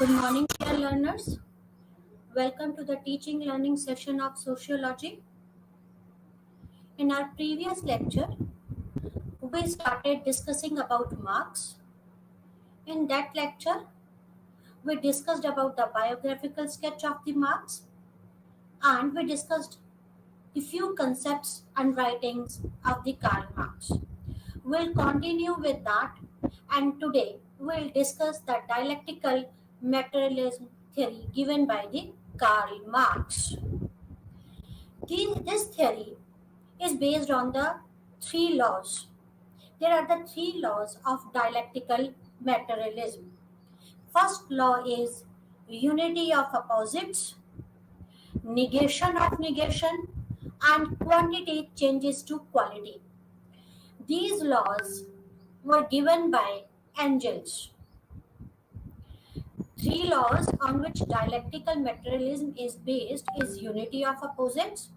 Good morning, dear learners. Welcome to the teaching learning session of sociology. In our previous lecture, we started discussing about Marx. In that lecture, we discussed about the biographical sketch of the Marx and we discussed the few concepts and writings of the Karl Marx. We'll continue with that, and today we'll discuss the dialectical materialism theory given by the Karl Marx. This theory is based on the three laws. There are the three laws of dialectical materialism. First law is unity of opposites, negation of negation, and quantity changes to quality. These laws were given by Engels. Three laws on which dialectical materialism is based is unity of opposites,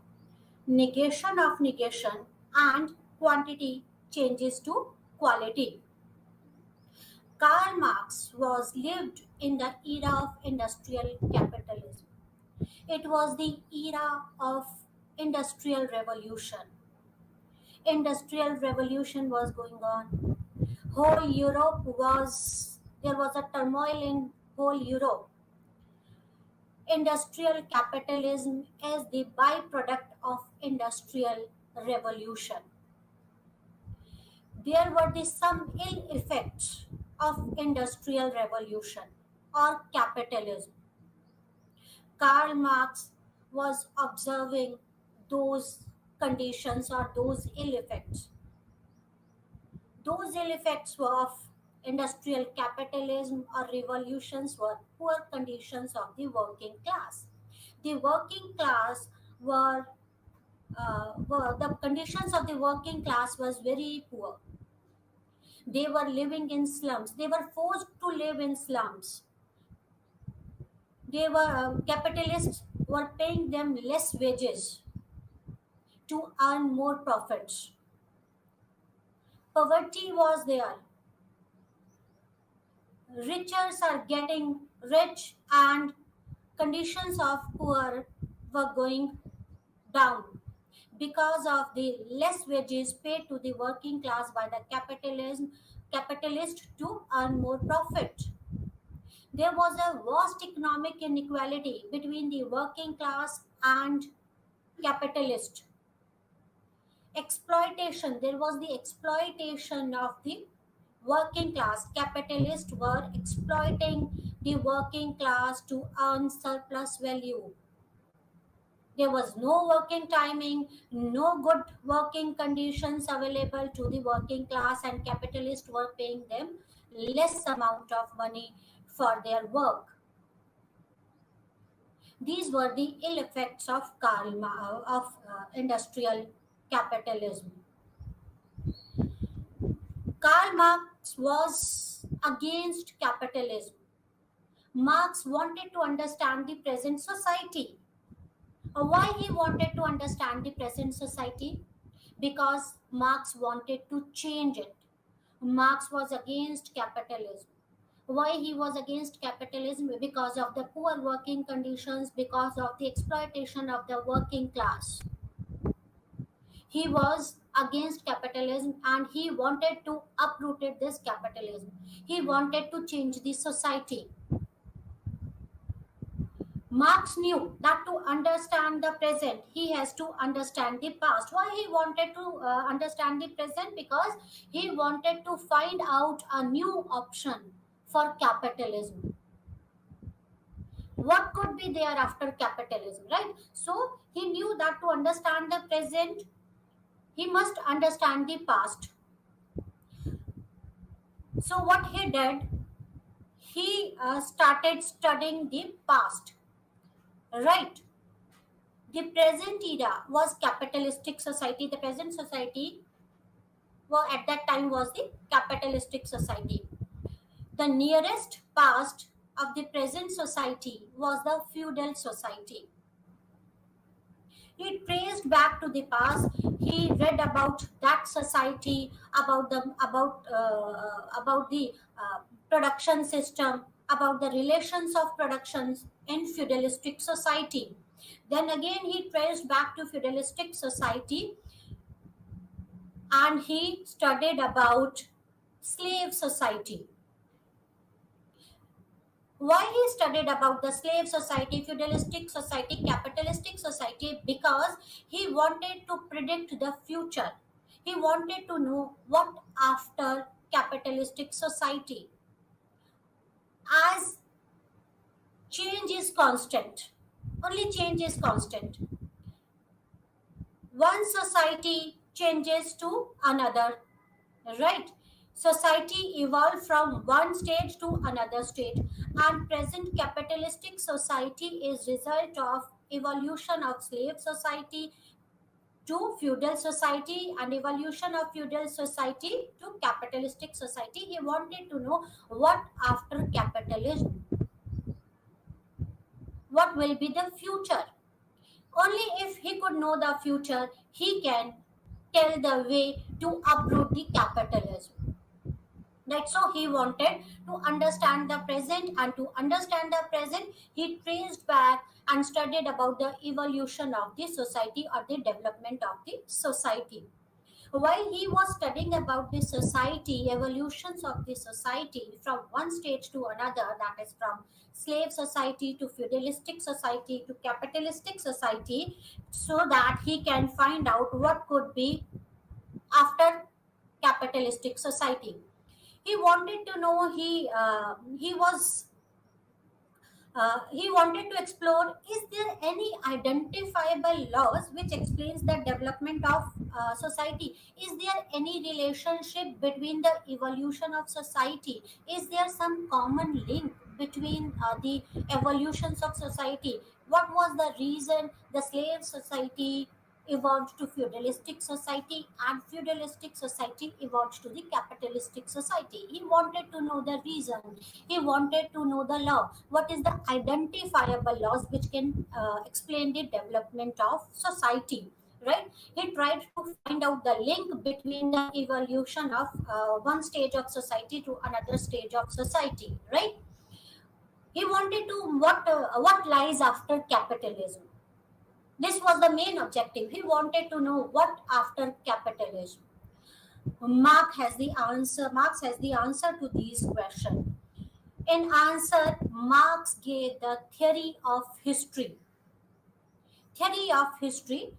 negation of negation, and quantity changes to quality. Karl Marx was lived in the era of industrial capitalism. It was the era of industrial revolution. Industrial revolution was going on. There was a turmoil in whole Europe. Industrial capitalism is the byproduct of industrial revolution. There were some ill effects of industrial revolution or capitalism. Karl Marx was observing those conditions or those ill effects. Those ill effects of industrial capitalism or revolutions were poor conditions of the working class. The working class the conditions of the working class was very poor. They were living in slums. They were forced to live in slums. Capitalists were paying them less wages to earn more profits. Poverty was there. Richers are getting rich and conditions of poor were going down because of the less wages paid to the working class by the capitalist to earn more profit. There was a vast economic inequality between the working class and capitalist. Exploitation, there was the exploitation of the working class. Capitalists were exploiting the working class to earn surplus value. There was no working timing, no good working conditions available to the working class, and capitalists were paying them less amount of money for their work. These were the ill effects of industrial capitalism. Karl Marx was against capitalism. Marx wanted to understand the present society. Why he wanted to understand the present society? Because Marx wanted to change it. Marx was against capitalism. Why he was against capitalism? Because of the poor working conditions, because of the exploitation of the working class. He was against capitalism and he wanted to uproot this capitalism. He wanted to change the society. Marx knew that to understand the present, he has to understand the past. Why he wanted to understand the present? Because he wanted to find out a new option for capitalism. What could be there after capitalism, right? So he knew that to understand the present, he must understand the past. So what he did, he started studying the past. Right. The present era was capitalistic society. The present society at that time was the capitalistic society. The nearest past of the present society was the feudal society. He traced back to the past. He read about that society, about the production system, about the relations of productions in feudalistic society. Then again, he traced back to feudalistic society and he studied about slave society. Why he studied about the slave society, feudalistic society, capitalistic society? Because he wanted to predict the future. He wanted to know what after capitalistic society, as change is constant. Only change is constant. One society changes to another, right? Society evolved from one stage to another stage, and present capitalistic society is result of evolution of slave society to feudal society and evolution of feudal society to capitalistic society. He wanted to know what after capitalism, what will be the future. Only if he could know the future, he can tell the way to uproot the capitalism. Right, so he wanted to understand the present, and to understand the present, he traced back and studied about the evolution of the society or the development of the society. While he was studying about the society, evolutions of the society from one stage to another, that is from slave society to feudalistic society to capitalistic society, so that he can find out what could be after capitalistic society. He wanted to know, he wanted to explore, is there any identifiable laws which explains the development of society? Is there any relationship between the evolution of society? Is there some common link between the evolutions of society? What was the reason the slave society evolved to feudalistic society and feudalistic society evolved to the capitalistic society? He wanted to know the reason. He wanted to know the law. What is the identifiable laws which can explain the development of society? Right? He tried to find out the link between the evolution of one stage of society to another stage of society. Right? He wanted to what lies after capitalism. This was the main objective. He wanted to know what after capitalism. Marx has the answer to these questions. In answer, Marx gave the theory of history. Theory of history,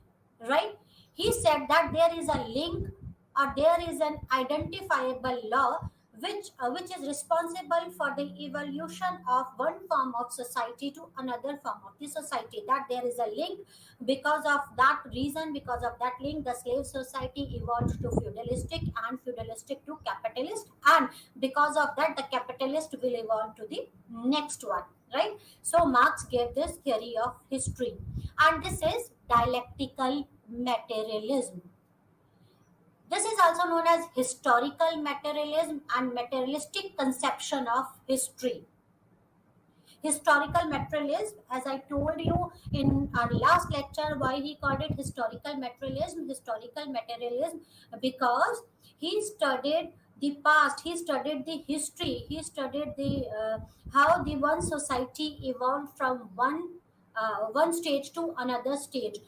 right? He said that there is a link or there is an identifiable law which is responsible for the evolution of one form of society to another form of the society. That there is a link. Because of that reason, because of that link, the slave society evolved to feudalistic and feudalistic to capitalist, and because of that, the capitalist will evolve to the next one. Right? So Marx gave this theory of history, and this is dialectical materialism. This is also known as historical materialism and materialistic conception of history. Historical materialism, as I told you in our last lecture, why he called it historical materialism, because he studied the past, he studied the history, he studied the how the one society evolved from one stage to another stage.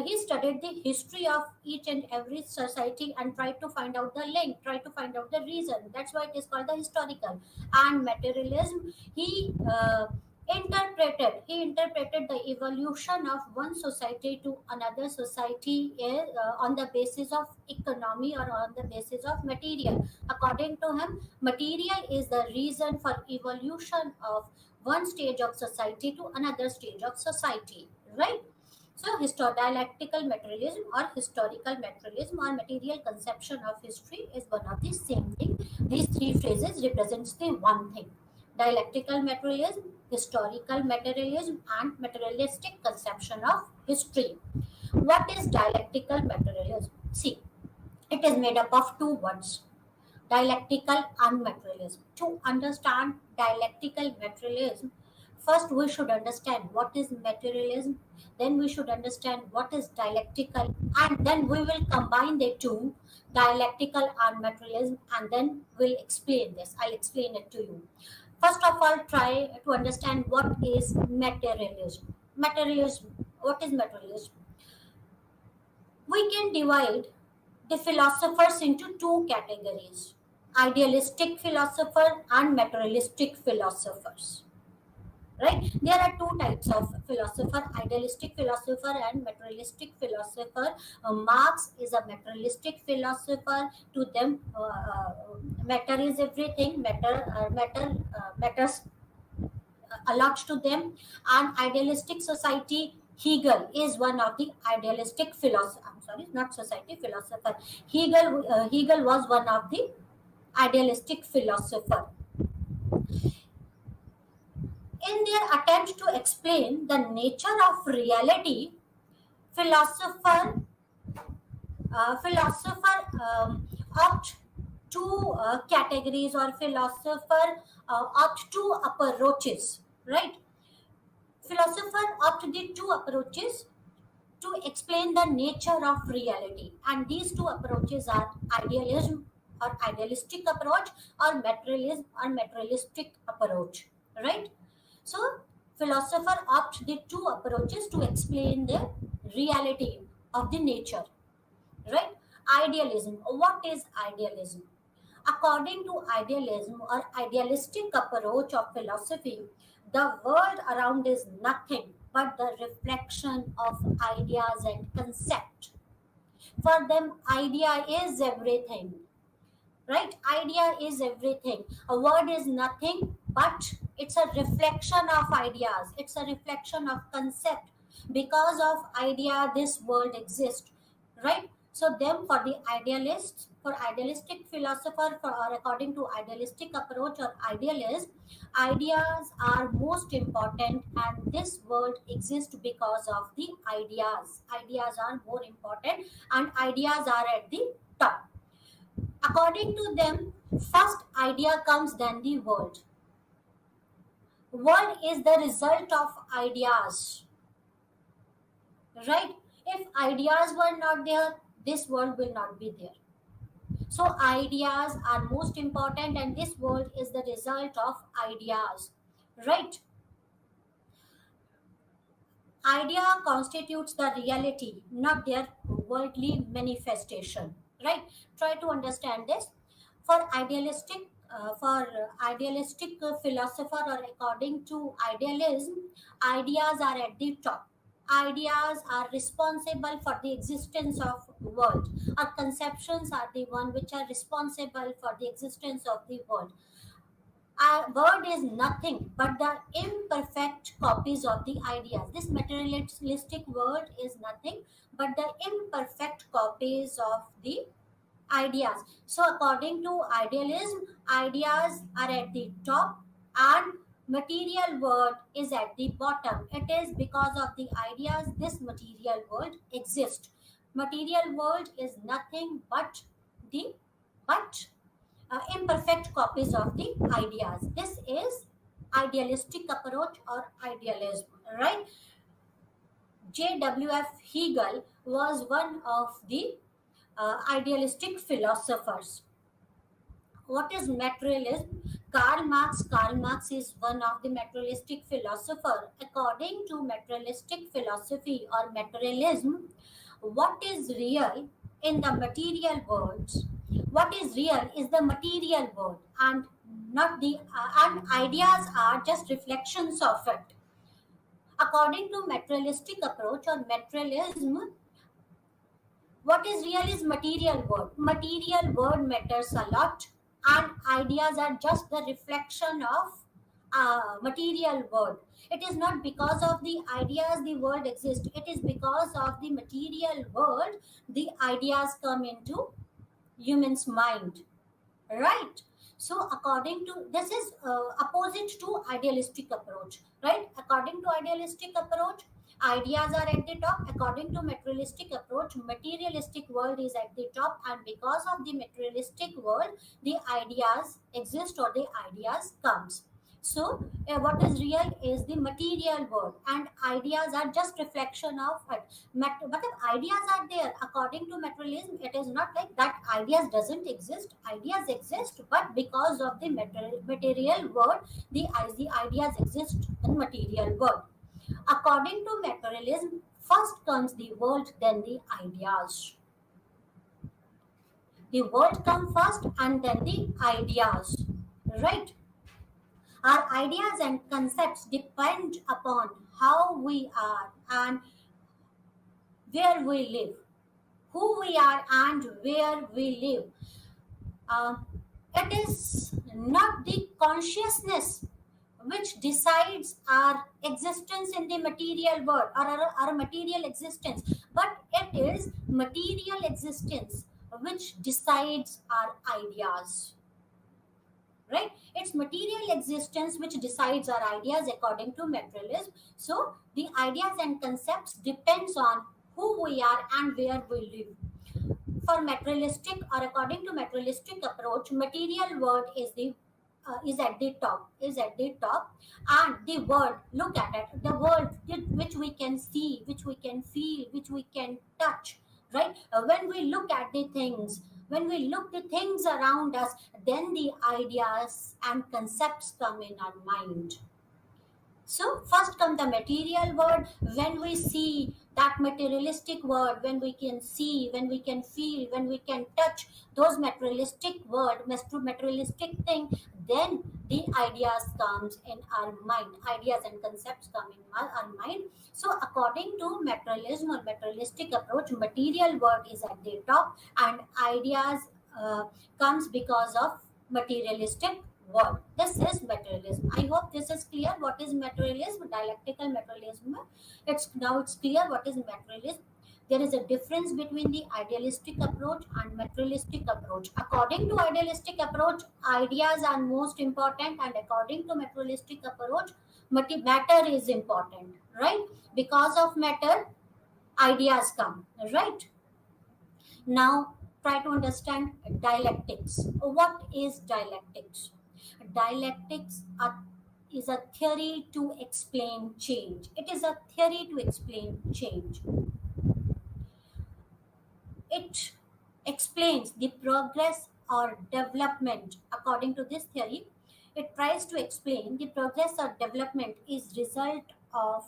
He studied the history of each and every society and tried to find out the link, tried to find out the reason. That's why it is called the historical. And materialism, he interpreted the evolution of one society to another society on the basis of economy or on the basis of material. According to him, material is the reason for evolution of one stage of society to another stage of society, right? So, dialectical materialism or historical materialism or material conception of history is one of the same thing. These three phrases represents the one thing: dialectical materialism, historical materialism, and materialistic conception of history. What is dialectical materialism? See, it is made up of two words: dialectical and materialism. To understand dialectical materialism, first we should understand what is materialism, then we should understand what is dialectical, and then we will combine the two, dialectical and materialism, and then we'll explain this. I'll explain it to you. First of all, try to understand what is materialism. What is materialism? We can divide the philosophers into two categories: idealistic philosopher and materialistic philosophers. Right? There are two types of philosopher: idealistic philosopher and materialistic philosopher. Marx is a materialistic philosopher. To them, matter is everything. Matters a lot to them. And idealistic society, Hegel is one of the idealistic philosopher. I'm sorry, not society, philosopher. Hegel was one of the idealistic philosopher. In their attempt to explain the nature of reality, philosopher opt two categories, or philosopher opt two approaches. Right? Philosopher opt the two approaches to explain the nature of reality, and these two approaches are idealism or idealistic approach, or materialism or materialistic approach. Right? So philosopher opt the two approaches to explain the reality of the nature. Right? Idealism. What is idealism? According to idealism or idealistic approach of philosophy, the world around is nothing but the reflection of ideas and concept. For them, idea is everything. Right? Idea is everything. A word is nothing but it's a reflection of ideas, it's a reflection of concept. Because of idea, this world exists. Right? So them, for the idealists, for idealistic philosopher, or according to idealistic approach or idealist, ideas are most important, and this world exists because of the ideas. Ideas are more important, and ideas are at the top. According to them, first idea comes, then the world. World is the result of ideas. Right? If ideas were not there, this world will not be there. So ideas are most important, and this world is the result of ideas. Right? Idea constitutes the reality, not their worldly manifestation. Right? Try to understand this. For idealistic philosopher, or according to idealism, ideas are at the top. Ideas are responsible for the existence of world. Our conceptions are the one which are responsible for the existence of the world. Our word is nothing but the imperfect copies of the ideas. This materialistic world is nothing but the imperfect copies of the ideas. So, according to idealism, ideas are at the top and material world is at the bottom. It is because of the ideas this material world exists. Material world is nothing the but imperfect copies of the ideas. This is idealistic approach or idealism. Right? J.W.F. Hegel was one of the idealistic philosophers. What is materialism? Karl Marx is one of the materialistic philosopher. According to materialistic philosophy or materialism, what is real in the material world? What is real is the material world, and not the and ideas are just reflections of it. According to materialistic approach or materialism, what is real is material world. Material world matters a lot, and ideas are just the reflection of material world. It is not because of the ideas the world exists. It is because of the material world the ideas come into human's mind. Right? So according to this is opposite to idealistic approach. Right? According to idealistic approach, ideas are at the top. According to materialistic approach, materialistic world is at the top, and because of the materialistic world the ideas exist or the ideas comes. So, what is real is the material world, and ideas are just reflection of it. But if ideas are there, according to materialism, it is not like that. Ideas doesn't exist. Ideas exist, but because of the material world, the ideas exist in material world. According to materialism, first comes the world, then the ideas. The world comes first, and then the ideas. Right? Our ideas and concepts depend upon how we are and where we live, who we are and where we live. Uh, it is not the consciousness which decides our existence in the material world, or our material existence, but it is material existence which decides our ideas. Right, it's material existence which decides our ideas according to materialism. So the ideas and concepts depends on who we are and where we live. For materialistic, or according to materialistic approach, material world is at the top, and the world, look at it, the world which we can see, which we can feel, which we can touch. Right, when we look at the things, when we look the things around us, then the ideas and concepts come in our mind. So first come the material world. When we see that materialistic world, when we can see, when we can feel, when we can touch those materialistic world, materialistic thing, then the ideas comes in our mind. Ideas and concepts come in our mind. So according to materialism or materialistic approach, material world is at the top, and ideas uh, comes because of materialistic world. This is materialism. I hope this is clear. What is materialism? Dialectical materialism. It's clear what is materialism. There is a difference between the idealistic approach and materialistic approach. According to idealistic approach, ideas are most important, and according to materialistic approach, matter is important. Right? Because of matter, ideas come. Right? Now, try to understand dialectics. What is dialectics? Dialectics is a theory to explain change. It is a theory to explain change. It explains the progress or development. According to this theory, it tries to explain the progress or development is result of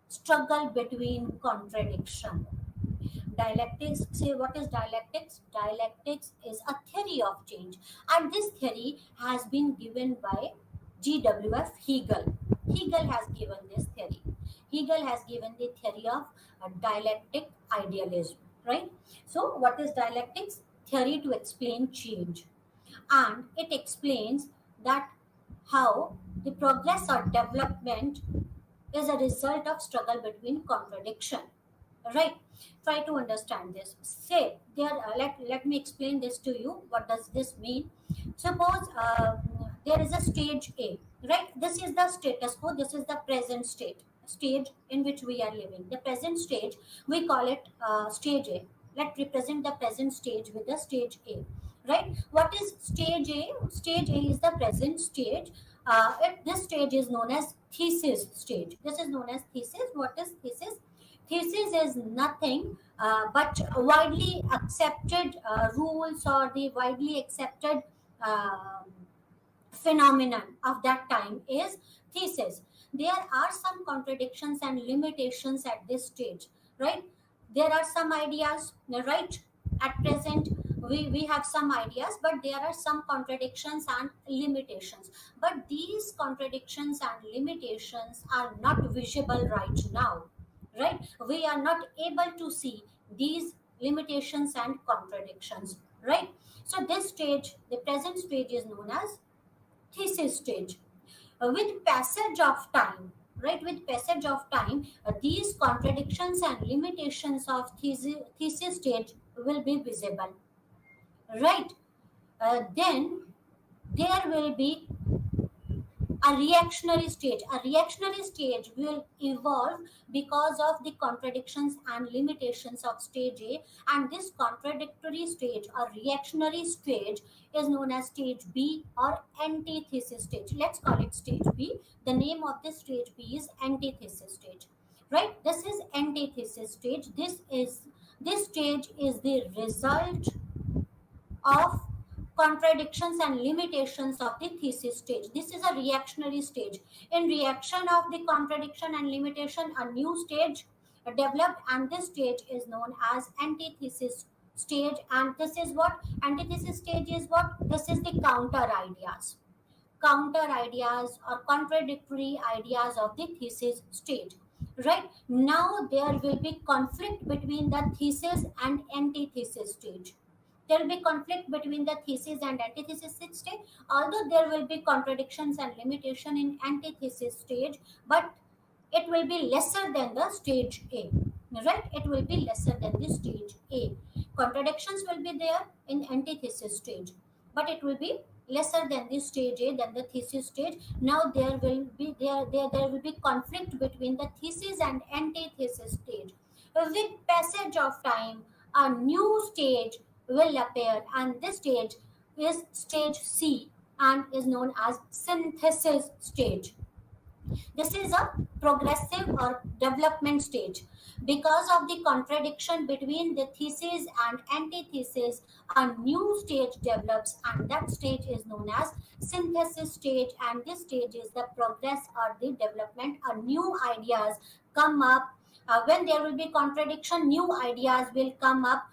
struggle between contradiction. Dialectics, say what is dialectics? Dialectics is a theory of change, and this theory has been given by GWF Hegel. Hegel has given this theory. Hegel has given the theory of dialectic idealism, right? So what is dialectics? Theory to explain change, and it explains that how the progress or development is a result of struggle between contradiction. Right, try to understand this. Say there, let me explain this to you. What does this mean? Suppose there is a stage A. Right, this is the status quo, this is the present stage in which we are living. The present stage, we call it stage A. Let's represent the present stage with the stage A. Right, what is stage A? Stage A is the present stage. This stage is known as thesis stage. This is known as thesis. What is thesis? Thesis is nothing but widely accepted rules, or the widely accepted uh, phenomenon of that time is thesis. There are some contradictions and limitations at this stage. Right, there are some ideas. Right, at present we have some ideas, but there are some contradictions and limitations, but these contradictions and limitations are not visible right now. Right, we are not able to see these limitations and contradictions. Right, so this stage, the present stage, is known as thesis stage. With passage of time, right, with passage of time, these contradictions and limitations of thesis stage will be visible. Right, then there will be A reactionary stage. A reactionary stage will evolve because of the contradictions and limitations of stage A, and this contradictory stage or reactionary stage is known as stage B or antithesis stage. Let's call it stage B. The name of this stage B is antithesis stage. Right? This is antithesis stage. This stage is the result of contradictions and limitations of the thesis stage. This is a reactionary stage. In reaction of the contradiction and limitation, a new stage developed, and this stage is known as antithesis stage. And this is what antithesis stage is. What this is the counter ideas or contradictory ideas of the thesis stage. Right now, there will be conflict between the thesis and antithesis stage. There will be conflict between the thesis and antithesis stage, although there will be contradictions and limitation in antithesis stage, but it will be lesser than the stage A. Right? It will be lesser than the stage A. Contradictions will be there in antithesis stage, but it will be lesser than the stage A, than the thesis stage. Now there will be conflict between the thesis and antithesis stage. With passage of time, a new stage will appear, and this stage is stage C and is known as synthesis stage. This is a progressive or development stage. Because of the contradiction between the thesis and antithesis, a new stage develops, and that stage is known as synthesis stage. And this stage is the progress or the development. New ideas come up. When there will be contradiction, new ideas will come up.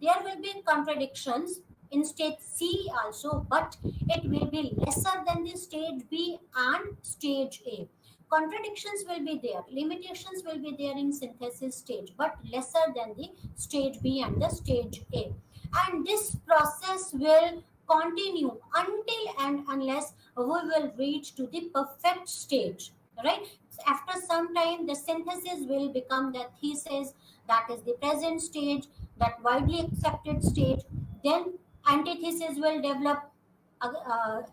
There will be contradictions in stage C also, but it will be lesser than the stage B and stage A. Contradictions will be there, limitations will be there in synthesis stage, but lesser than the stage B and the stage A. And this process will continue until and unless we will reach to the perfect stage. Right? After some time, the synthesis will become the thesis, that is the present stage, that widely accepted stage. Then antithesis will develop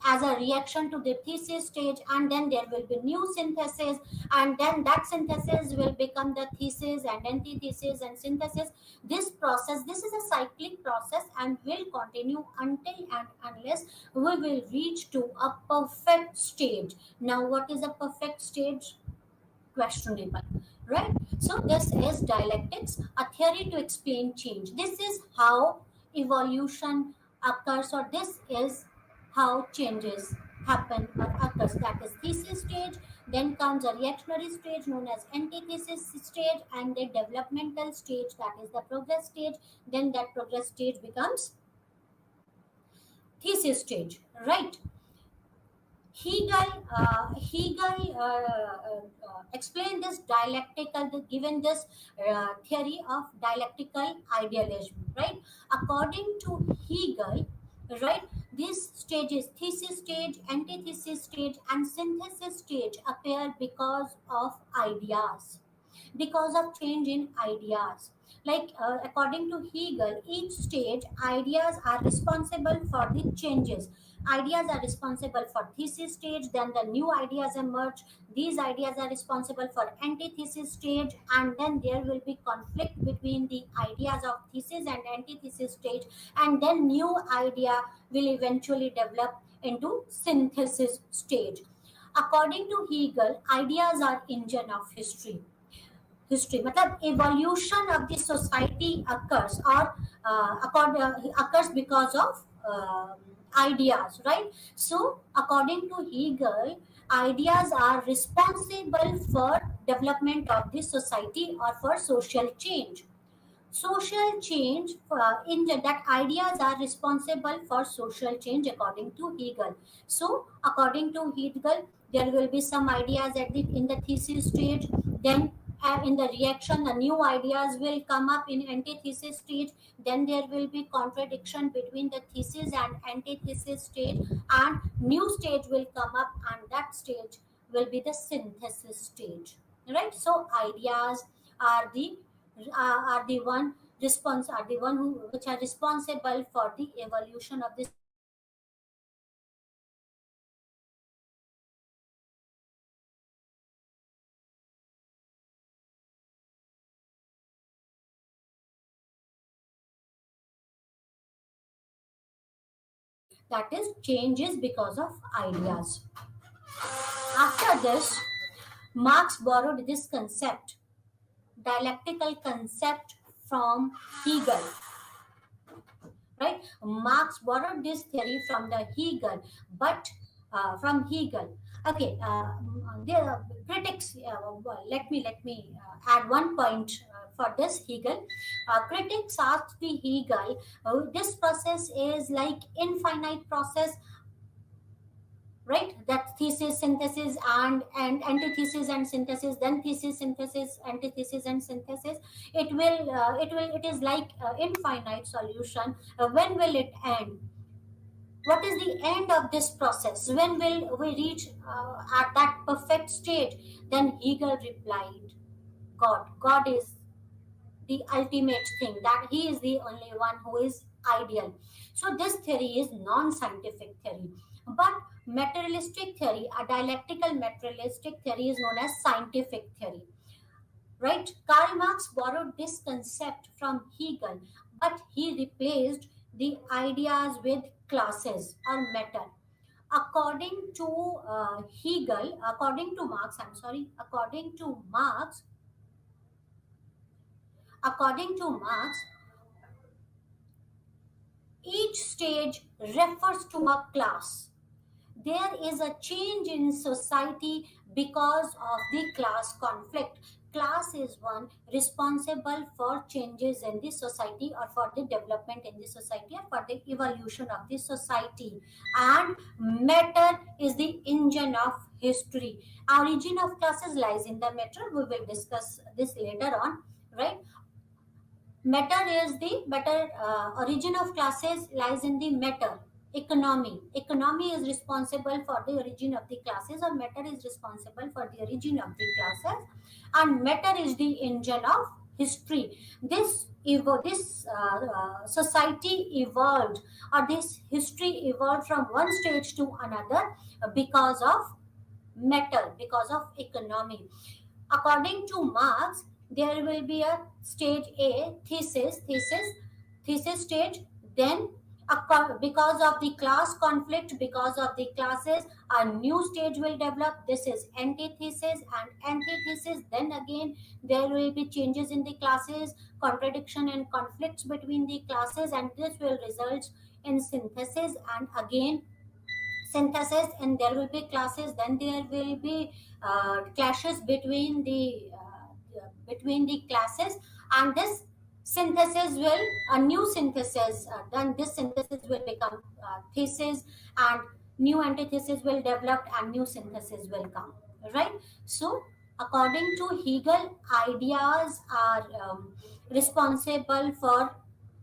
as a reaction to the thesis stage, and then there will be new synthesis, and then that synthesis will become the thesis and antithesis and synthesis. This is a cyclic process and will continue until and unless we will reach to a perfect stage. Now, what is a perfect stage? Questionable, right? So this is dialectics, a theory to explain change. This is how evolution occurs, or this is how changes happen or occurs. That is thesis stage. Then comes a reactionary stage known as antithesis stage, and the developmental stage, that is the progress stage. Then that progress stage becomes thesis stage, right? Hegel explained this given this theory of dialectical idealism, right? According to Hegel, right, these stages, thesis stage, antithesis stage, and synthesis stage, appear because of change in ideas. Like according to Hegel, each stage ideas are responsible for the changes. Ideas are responsible for thesis stage, then the new ideas emerge. These ideas are responsible for antithesis stage, and then there will be conflict between the ideas of thesis and antithesis stage, and then new idea will eventually develop into synthesis stage. According to Hegel, ideas are engine of history मतलब evolution of the society occurs or occurs because of ideas, right? So according to Hegel, ideas are responsible for development of the society or for social change in that ideas are responsible for social change according to Hegel. So according to Hegel, there will be some ideas in the thesis stage, then in the reaction the new ideas will come up in antithesis stage, then there will be contradiction between the thesis and antithesis stage, and new stage will come up, and that stage will be the synthesis stage, right? So ideas are the one who which are responsible for the evolution of this That is, change is because of ideas. After this, Marx borrowed this concept, dialectical concept, from Hegel, right? Marx borrowed this theory from the Hegel, but from Hegel. Okay, the critics. Let me add one point for this Hegel. Critics asked the Hegel, this process is like infinite process, right? That thesis, synthesis, and antithesis and synthesis, then thesis, synthesis, antithesis and synthesis. It is like infinite solution. When will it end? What is the end of this process? When will we reach at that perfect state? Then Hegel replied, God is the ultimate thing, that he is the only one who is ideal. So this theory is non-scientific theory, but materialistic theory, a dialectical materialistic theory, is known as scientific theory, right? Karl Marx borrowed this concept from Hegel, but he replaced the ideas with classes or matter. According to according to Marx, each stage refers to a class. There is a change in society because of the class conflict. Class is one responsible for changes in the society, or for the development in the society, or for the evolution of the society. And matter is the engine of history. Origin of classes lies in the matter. We will discuss this later on, right? Matter is the better origin of classes lies in the matter. Economy is responsible for the origin of the classes, or matter is responsible for the origin of the classes, and matter is the engine of history. This society evolved, or this history evolved from one stage to another because of matter, because of economy. According to Marx, there will be a stage A, thesis stage. Then, because of the class conflict, because of the classes, a new stage will develop. This is antithesis and antithesis. Then again, there will be changes in the classes, contradiction and conflicts between the classes, and this will result in synthesis, and again synthesis, and there will be classes. Then there will be clashes between the classes, and this synthesis will a new synthesis, then this synthesis will become thesis, and new antithesis will develop, and new synthesis will come, right? So according to Hegel, ideas are responsible for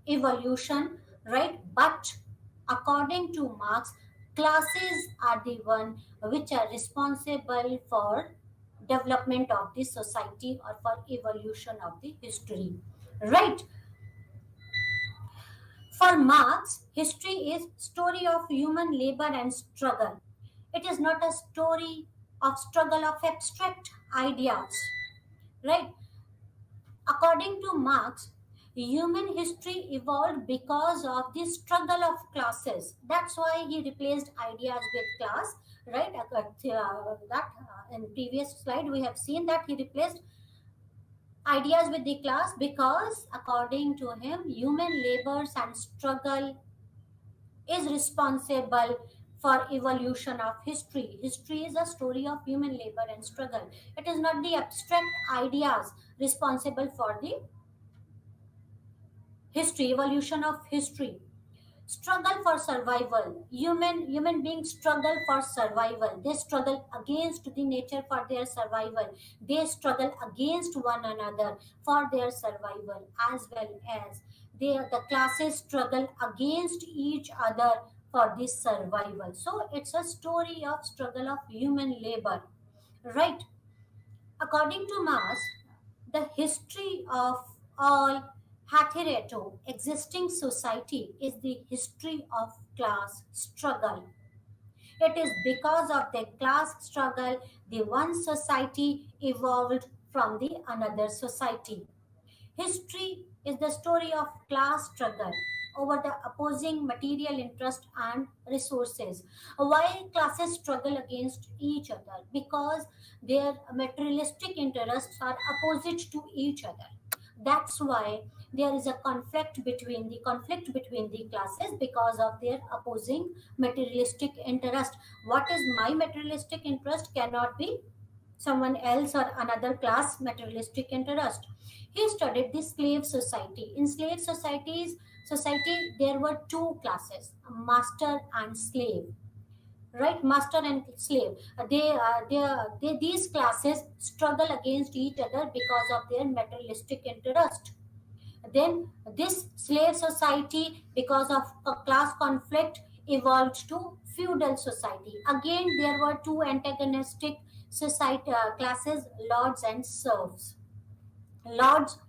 evolution, right? But according to Marx, classes are the one which are responsible for development of the society, or for evolution of the history, right? For Marx, history is story of human labor and struggle. It is not a story of struggle of abstract ideas, right? According to Marx, human history evolved because of the struggle of classes. That's why he replaced ideas with class, right? In previous slide we have seen that he replaced ideas with the class, because according to him, human labors and struggle is responsible for evolution of history. History is a story of human labor and struggle. It is not the abstract ideas responsible for the history, evolution of history. Struggle for survival. Human beings struggle for survival. They struggle against the nature for their survival. They struggle against one another for their survival, as well as the classes struggle against each other for this survival. So it's a story of struggle of human labor, right? According to Marx, the history of all hitherto existing society is the history of class struggle. It is because of the class struggle the one society evolved from the another society. History is the story of class struggle. over the opposing material interest and resources. Why classes struggle against each other? Because their materialistic interests are opposite to each other. That's why there is a conflict between the classes because of their opposing materialistic interest. What is my materialistic interest cannot be someone else or another class materialistic interest. He studied the slave society. In slave society there were two classes, master and slave, right? Master and slave, these classes struggle against each other because of their materialistic interest. Then this slave society, because of a class conflict, evolved to feudal society. Again, there were two antagonistic society classes, lords and serfs. Lords,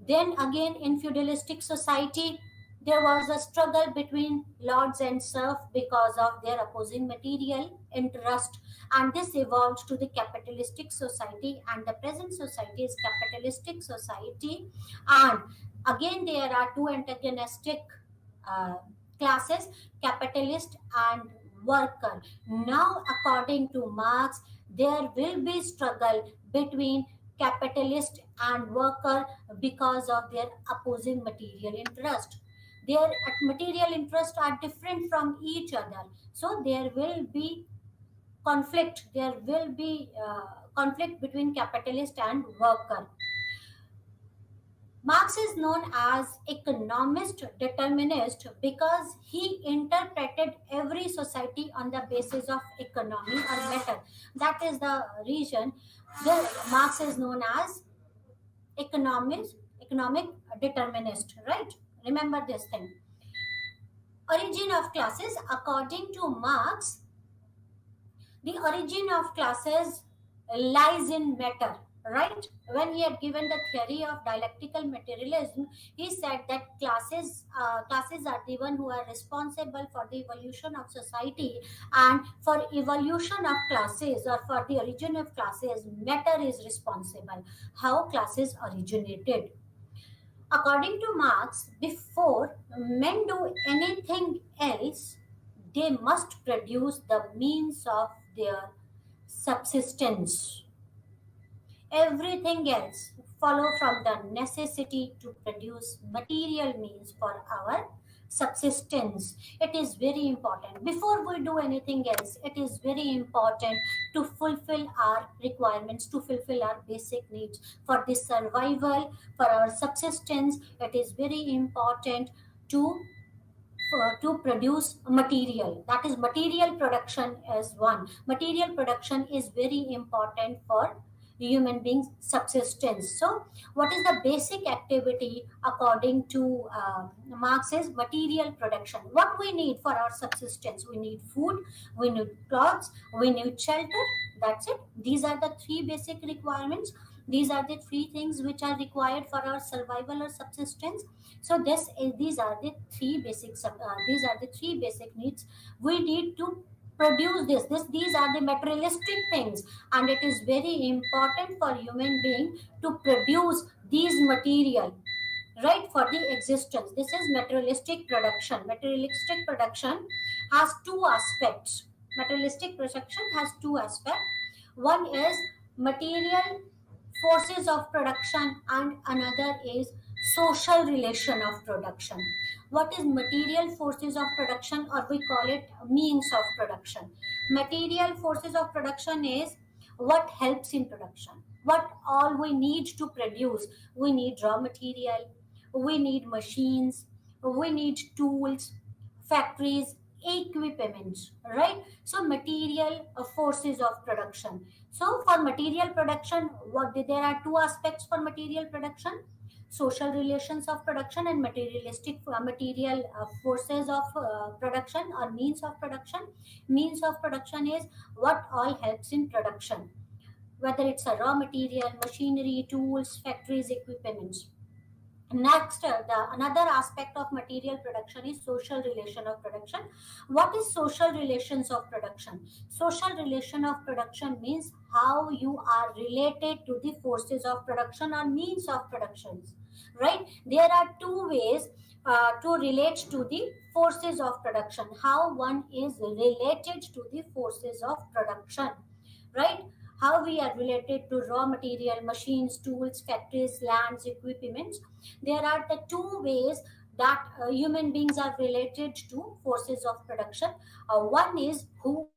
then again, in feudalistic society, there was a struggle between lords and serf because of their opposing material interest, and this evolved to the capitalistic society. And the present society is capitalistic society. And again, there are two antagonistic uh, classes, capitalist and worker. Now, according to Marx, there will be struggle between capitalist and worker because of their opposing material interest. Their material interests are different from each other, so there will be conflict. There will be conflict between capitalist and worker. Marx is known as economist determinist because he interpreted every society on the basis of economy or method. That is the reason the Marx is known as economic determinist, right? Remember this thing. Origin of classes. According to Marx, the origin of classes lies in matter, right? When he had given the theory of dialectical materialism, he said that classes are the one who are responsible for the evolution of society, and for evolution of classes or for the origin of classes, matter is responsible. How classes originated? According to Marx, before men do anything else, they must produce the means of their subsistence. Everything else follow from the necessity to produce material means for our subsistence. It is very important. Before we do anything else, it is very important to fulfill our requirements, to fulfill our basic needs for the survival, for our subsistence. It is very important to to produce material. That is, material production is one. Material production is very important for human beings subsistence. So what is the basic activity according to Marx is material production. What we need for our subsistence? We need food, we need clothes, we need shelter. That's it. These are the three basic requirements. These are the three things which are required for our survival or subsistence. So these are the three these are the three basic needs. We need to produce these are the materialistic things, and it is very important for human being to produce these material, right, for the existence. This is materialistic production. Materialistic production has two aspects. Materialistic production has two aspects. One is material forces of production, and another is social relation of production. What is material forces of production, or we call it means of production? Material forces of production is what helps in production, what all we need to produce. We need raw material, we need machines, we need tools, factories, equipments, right? So material forces of production. So for material production, there are two aspects for material production: social relations of production and materialistic material forces of production or means of production. Means of production is what all helps in production, whether it's a raw material, machinery, tools, factories, equipments. Next, the another aspect of material production is social relation of production. What is social relations of production? Social relation of production means how you are related to the forces of production or means of productions. Right? There are two ways to relate to the forces of production, how one is related to the forces of production, right? How we are related to raw material, machines, tools, factories, lands, equipments. There are the two ways that human beings are related to forces of production. One is who